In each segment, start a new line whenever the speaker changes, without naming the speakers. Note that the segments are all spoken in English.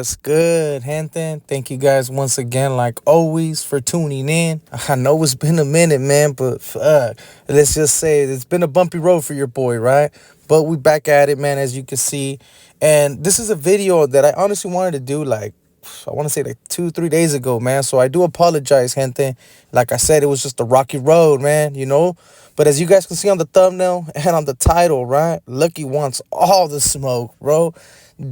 What's good, gente? Thank you guys once again, like always, for tuning in. I know it's been a minute, man, but fuck, let's just say it's been a bumpy road for your boy, right? But we back at it, man, as you can see. And this is a video that I honestly wanted to do, like, I want to say like 2, 3 days ago, man. So I do apologize, gente. Like I said, it was just a rocky road, man. But as you guys can see on the thumbnail and on the title, right? Lucky wants all the smoke, bro.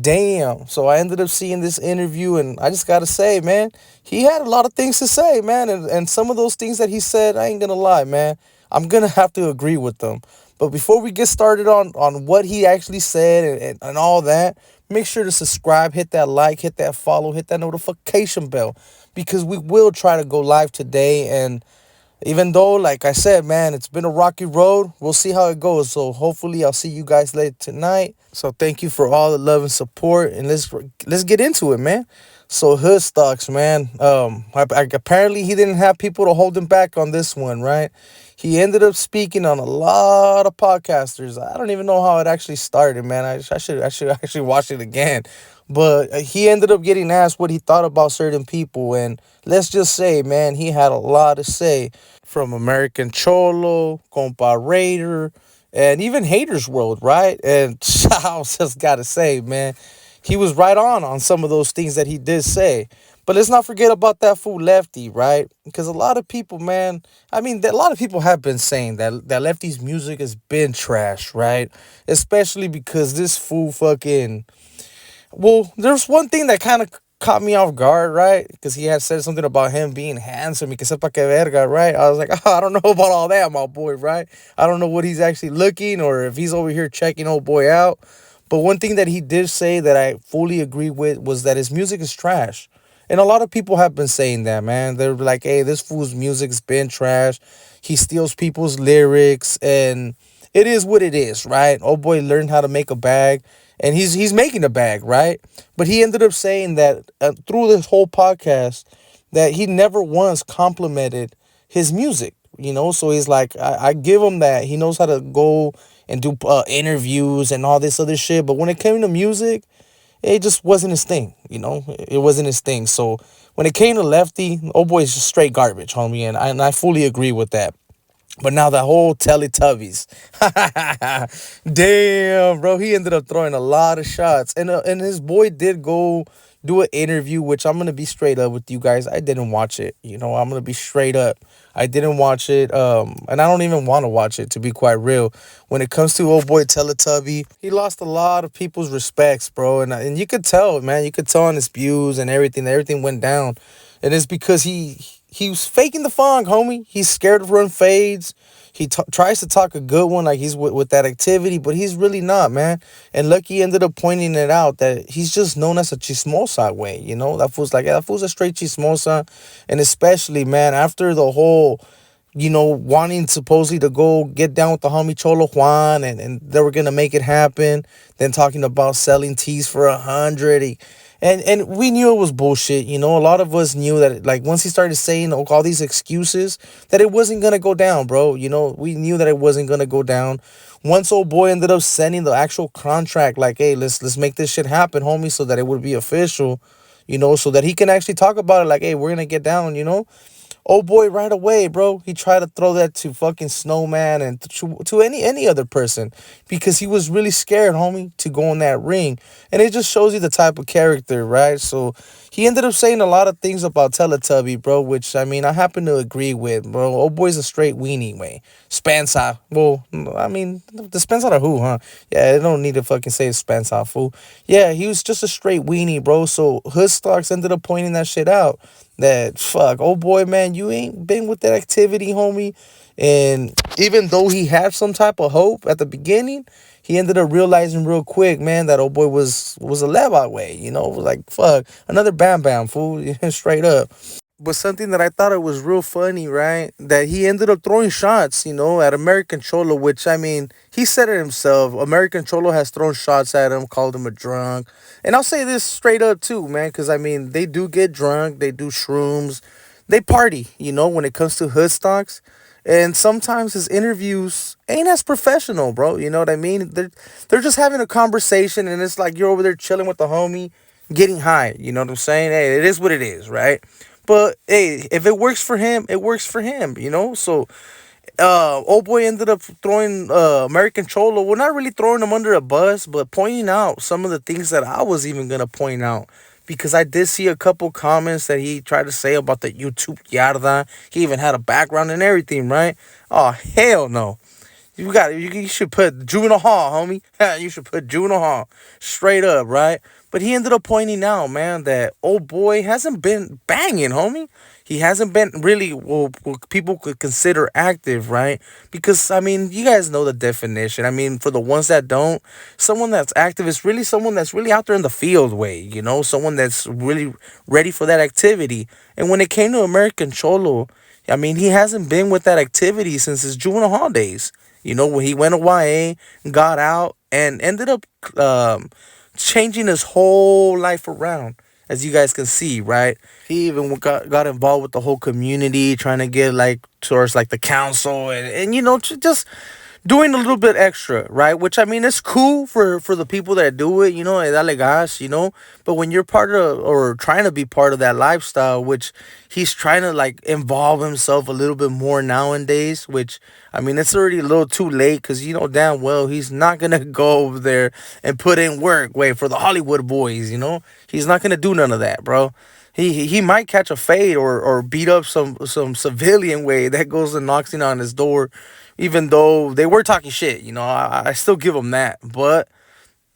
Damn. So I ended up seeing this interview, and I just gotta say, man, he had a lot of things to say, man. And some of those things that he said, I ain't gonna lie, man. I'm gonna have to agree with them. But before we get started on what he actually said and all that, make sure to subscribe, hit that like, hit that follow, hit that notification bell, because we will try to go live today. And even though, like I said, man, it's been a rocky road, we'll see how it goes. So hopefully I'll see you guys later tonight. So thank you for all the love and support, and let's get into it, man. So hood stocks, man. Apparently he didn't have people to hold him back on this one, right? He ended up speaking on a lot of podcasters. I don't even know how it actually started, man. I should actually watch it again. But he ended up getting asked what he thought about certain people, and let's just say, man, he had a lot to say, from American Cholo, Compa Raider, and even Haters World, right? And I just gotta say, man, he was right on some of those things that he did say. But let's not forget about that fool Lefty, right? Because a lot of people, man, I mean, a lot of people have been saying that Lefty's music has been trash, right? Especially because this fool fucking, well, there's one thing that kind of caught me off guard, right? Because he had said something about him being handsome, y que sepa que verga, right? I was like, oh, I don't know about all that, my boy, right? I don't know what he's actually looking, or if he's over here checking old boy out. But one thing that he did say that I fully agree with was that his music is trash. And a lot of people have been saying that, man. They're like, hey, this fool's music's been trash. He steals people's lyrics, and it is what it is, right? Old boy learned how to make a bag, and he's making a bag, right? But he ended up saying that through this whole podcast, that he never once complimented his music, So he's like, I give him that. He knows how to go and do interviews and all this other shit. But when it came to music, it just wasn't his thing. It wasn't his thing. So when it came to Lefty, old boy is just straight garbage, homie. And I fully agree with that. But now that whole Teletubbies, damn, bro, he ended up throwing a lot of shots, and his boy did go do an interview, which I'm gonna be straight up with you guys. I didn't watch it. I'm gonna be straight up. I didn't watch it, and I don't even want to watch it, to be quite real. When it comes to old boy Teletubby, he lost a lot of people's respects, bro, and you could tell, man. You could tell on his views and everything. Everything went down, and it's because he was faking the funk, homie. He's scared of run fades. He tries to talk a good one, like he's with that activity, but he's really not, man. And Lucky ended up pointing it out that he's just known as a chismosa way, that fool's a straight chismosa. And especially, man, after the whole, wanting supposedly to go get down with the homie Cholo Juan, and they were gonna make it happen. Then talking about selling teas for 100. And we knew it was bullshit. A lot of us knew that, like, once he started saying all these excuses, that it wasn't going to go down, bro. We knew that it wasn't going to go down. Once old boy ended up sending the actual contract, like, hey, let's make this shit happen, homie, so that it would be official, so that he can actually talk about it, like, hey, we're going to get down. Oh boy, right away, bro. He tried to throw that to fucking Snowman and to any other person, because he was really scared, homie, to go in that ring. And it just shows you the type of character, right? So he ended up saying a lot of things about Teletubby, bro, which, I mean, I happen to agree with, bro. Old boy's a straight weenie, way. Spencer. Well, I mean, the Spencer who, huh? Yeah, they don't need to fucking say Spencer, fool. Yeah, he was just a straight weenie, bro. So Hood Stocks ended up pointing that shit out. That, fuck, oh boy, man, you ain't been with that activity, homie. And even though he had some type of hope at the beginning, he ended up realizing real quick, man, that old boy was a left way, was like, fuck, another Bam Bam, fool, straight up. But something that I thought it was real funny, right? That he ended up throwing shots, at American Cholo, which, I mean, he said it himself. American Cholo has thrown shots at him, called him a drunk. And I'll say this straight up, too, man, because, I mean, they do get drunk, they do shrooms, they party, when it comes to hood stocks. And sometimes his interviews ain't as professional, bro. You know what I mean? They're just having a conversation, and it's like you're over there chilling with the homie, getting high. You know what I'm saying? Hey, it is what it is, right? But hey, if it works for him, it works for him. So old boy ended up throwing American Cholo. Well, not really throwing him under a bus, but pointing out some of the things that I was even gonna point out. Because I did see a couple comments that he tried to say about the YouTube yarda. He even had a background and everything, right? Oh hell no! You should put juvenile hall, homie. You should put juvenile hall straight up, right? But he ended up pointing out, man, that old boy hasn't been banging, homie. He hasn't been really what people could consider active, right? Because I mean, you guys know the definition. I mean, for the ones that don't, someone that's active is really someone that's really out there in the field way, someone that's really ready for that activity. And when it came to American Cholo, I mean, he hasn't been with that activity since his juvenile hall days. When he went to YA, got out, and ended up changing his whole life around, as you guys can see, right? He even got involved with the whole community, trying to get like towards like the council, and just doing a little bit extra, right? Which I mean, it's cool for the people that do it, dale gas. But when you're part of or trying to be part of that lifestyle, which he's trying to like involve himself a little bit more nowadays, which I mean, it's already a little too late because damn well he's not gonna go over there and put in work, wait for the Hollywood boys, he's not gonna do none of that, bro. He might catch a fade or beat up some civilian way that goes and knocks in on his door, even though they were talking shit. I still give him that, but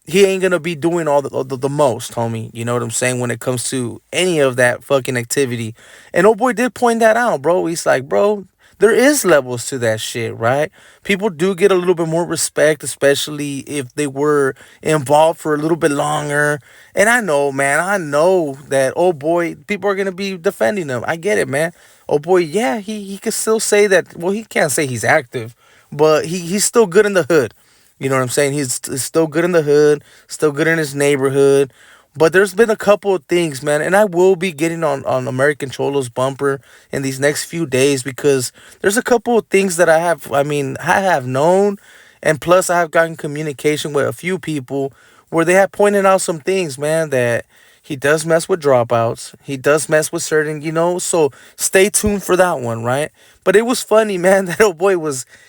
he ain't gonna be doing all the most, homie. You know what I'm saying, when it comes to any of that fucking activity. And old boy did point that out, bro. He's like, bro, there is levels to that shit, right? People do get a little bit more respect, especially if they were involved for a little bit longer. And I know, man, I know that old boy, people are gonna be defending him. I get it, man. Oh boy, yeah, he could still say that. Well, he can't say he's active, but he's still good in the hood. You know what I'm saying? He's still good in the hood, still good in his neighborhood. But there's been a couple of things, man, and I will be getting on American Cholo's bumper in these next few days because there's a couple of things that I have known, and plus I have gotten communication with a few people where they have pointed out some things, man, that he does mess with dropouts. He does mess with certain, so stay tuned for that one, right? But it was funny, man. That old boy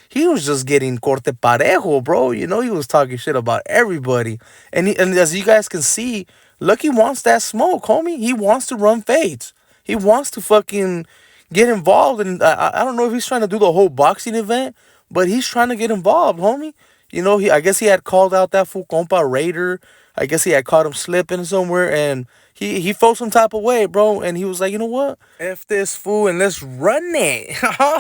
he was just getting corte parejo, bro. He was talking shit about everybody. And as you guys can see, Lucky wants that smoke, homie. He wants to run fades. He wants to fucking get involved. And I don't know if he's trying to do the whole boxing event, but he's trying to get involved, homie. I guess he had called out that fool compa Raider. I guess he had caught him slipping somewhere, and he felt some type of way, bro. And he was like, you know what? F this fool and let's run it.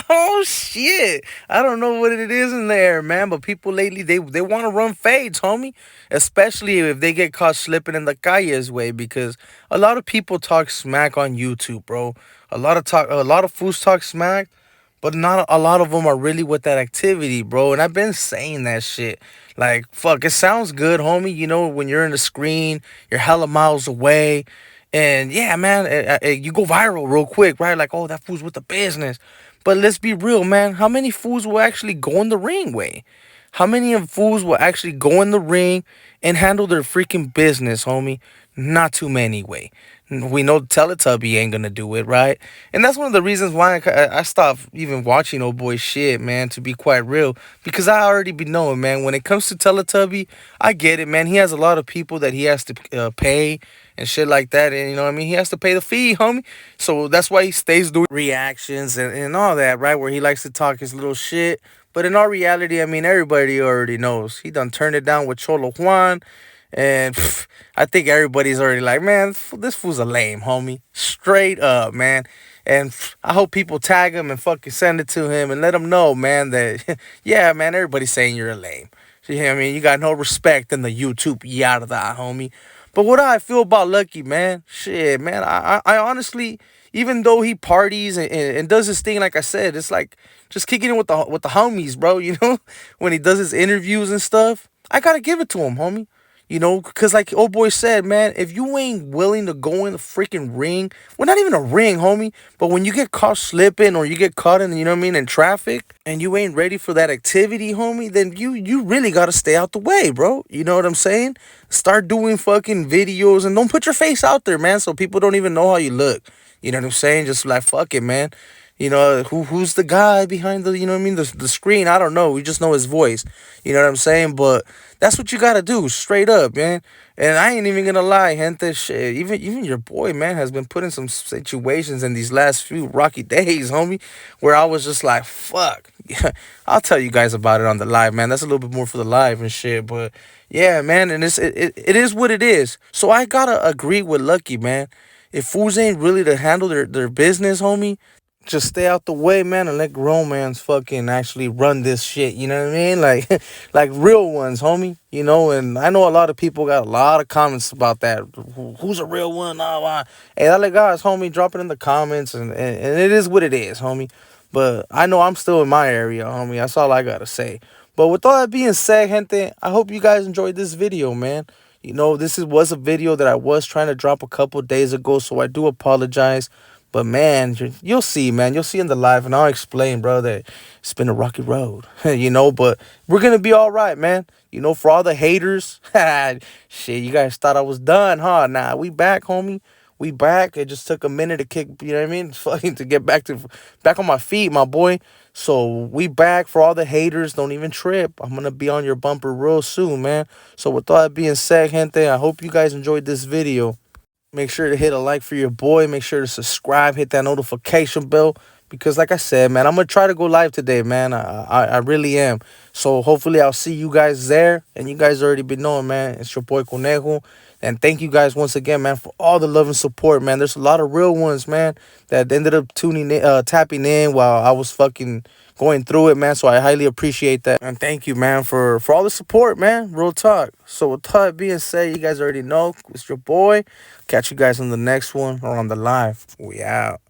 Oh shit! I don't know what it is in there, man. But people lately they want to run fades, homie. Especially if they get caught slipping in the calles way, because a lot of people talk smack on YouTube, bro. A lot of fools talk smack, but not a lot of them are really with that activity, bro. And I've been saying that shit. Like, fuck, it sounds good, homie. When you're in the screen, you're hella miles away. And yeah, man, you go viral real quick, right? Like, oh, that fool's with the business. But let's be real, man. How many fools will actually go in the ring way? How many of fools will actually go in the ring and handle their freaking business, homie? Not too many way. We know Teletubby ain't gonna do it, right? And that's one of the reasons why I stopped even watching old boy shit, man, to be quite real. Because I already be knowing, man, when it comes to Teletubby, I get it, man. He has a lot of people that he has to pay and shit like that. And, what I mean? He has to pay the fee, homie. So that's why he stays doing reactions and all that, right? Where he likes to talk his little shit. But in all reality, I mean, everybody already knows. He done turned it down with Cholo Juan. And I think everybody's already like, man, this fool's a lame, homie. Straight up, man. And I hope people tag him and fucking send it to him and let him know, man, that, yeah, man, everybody's saying you're a lame. So, yeah, I mean, you got no respect in the YouTube yada, homie. But what do I feel about Lucky, man? Shit, man, I honestly, even though he parties and does his thing, like I said, it's like just kicking it with the homies, bro, when he does his interviews and stuff. I gotta give it to him, homie. You know, because like old boy said, man, if you ain't willing to go in the freaking ring, well, not even a ring, homie, but when you get caught slipping or you get caught in, you know what I mean, in traffic, and you ain't ready for that activity, homie, then you really gotta stay out the way, bro. You know what I'm saying? Start doing fucking videos and don't put your face out there, man, so people don't even know how you look. You know what I'm saying? Just like fuck it, man. You know, who's the guy behind the, you know what I mean, the screen? I don't know. We just know his voice. You know what I'm saying? But that's what you gotta do, straight up, man. And I ain't even gonna lie, gente. Shit, even your boy, man, has been put in some situations in these last few rocky days, homie, where I was just like, fuck. Yeah, I'll tell you guys about it on the live, man. That's a little bit more for the live and shit, but yeah, man. And it is what it is. So I gotta agree with Lucky, man. If fools ain't really to handle their business, homie, just stay out the way, man, and let grown mans fucking actually run this shit. You know what I mean? Like, like real ones, homie. You know, and I know a lot of people got a lot of comments about that. Who's a real one? Nah, why? Hey, that guys, homie, drop it in the comments, and it is what it is, homie. But I know I'm still in my area, homie. That's all I gotta say. But with all that being said, gente, I hope you guys enjoyed this video, man. You know, was a video that I was trying to drop a couple days ago, so I do apologize. But man, you'll see, man. You'll see in the live, and I'll explain, bro, that it's been a rocky road, you know. But we're gonna be all right, man. You know, for all the haters, shit, you guys thought I was done, huh? Nah, we back, homie. We back. It just took a minute to kick, you know what I mean? Fucking to get back on my feet, my boy. So we back. For all the haters, don't even trip. I'm gonna be on your bumper real soon, man. So with all that being said, gente, I hope you guys enjoyed this video. Make sure to hit a like for your boy. Make sure to subscribe. Hit that notification bell. Because like I said, man, I'm going to try to go live today, man. I really am. So hopefully I'll see you guys there. And you guys already been knowing, man. It's your boy Conejo. And thank you guys once again, man, for all the love and support, man. There's a lot of real ones, man, that ended up tapping in while I was fucking going through it, man. So I highly appreciate that. And thank you, man, for all the support, man. Real talk. So with that being said, you guys already know it's your boy. Catch you guys on the next one or on the live. We out.